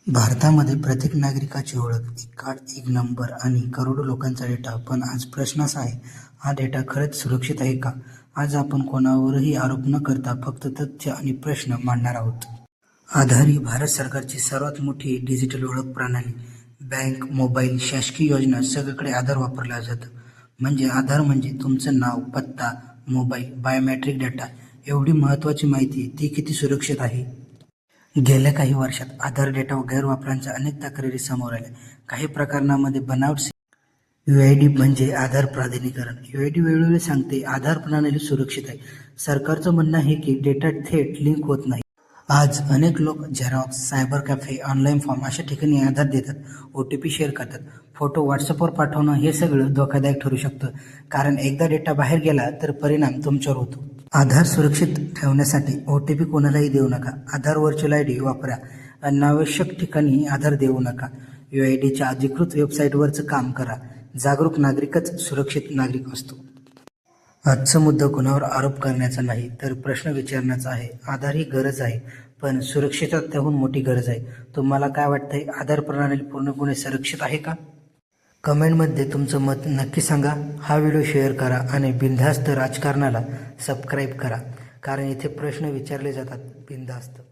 भारतामध्ये प्रत्येक नागरिकाची ओळख, एक कार्ड, एक नंबर आणि करोडो लोकांचा डेटा. पण आज प्रश्न असा आहे, हा डेटा खरंच सुरक्षित आहे का? आज आपण कोणावरही आरोप न करता फक्त तथ्य आणि प्रश्न मांडणार आहोत. आधार ही भारत सरकारची सर्वात मोठी डिजिटल ओळख प्रणाली. बँक, मोबाईल, शासकीय योजना सगळीकडे आधार वापरला जातं. म्हणजे आधार म्हणजे तुमचं नाव, पत्ता, मोबाईल, बायोमेट्रिक डेटा. एवढी महत्त्वाची माहिती, ती किती सुरक्षित आहे? गेल्या काही वर्षात आधार डेटा गैरवापरांच्या अनेक तक्रारी समोर आल्या. काही प्रकरणांमध्ये बनावट यूआयडी म्हणजे आधार प्राधिकरण. यूआयडी वेळोवेळी सांगते आधार प्रणाली सुरक्षित आहे. सरकारचं म्हणणं आहे की डेटा थेट लिंक होत नाही. आज अनेक लोक Xerox, cyber cafe, online form अशा ठिकाणी आधार देतात, ओटीपी शेअर करतात. फोटो व्हॉट्सअपवर पाठवणं हे सगळं धोकादायक ठरू शकतं. कारण एकदा डेटा बाहेर गेला तर परिणाम तुमच्यावर होतो. आधार सुरक्षित ठेवण्यासाठी ओटीपी कोणालाही देऊ नका. आधार व्हर्च्युअल आयडी वापरा. अनावश्यक ठिकाणी आधार देऊ नका. यूआयडीच्या अधिकृत वेबसाईटवरचं काम करा. जागरूक नागरिकच सुरक्षित नागरिक असतो. आजचा मुद्दा कोणावर आरोप करण्याचा नाही, तर प्रश्न विचारण्याचा आहे. आधार ही गरज आहे, पण सुरक्षितता त्याहून मोठी गरज आहे. तुम्हाला काय वाटतंय? आधार प्रणाली पूर्णपणे सुरक्षित आहे का? कमेंटमध्ये तुमचं मत नक्की सांगा. हा व्हिडिओ शेअर करा आणि बिनधास्त राजकारणाला सबस्क्राईब करा. कारण इथे प्रश्न विचारले जातात बिनधास्त.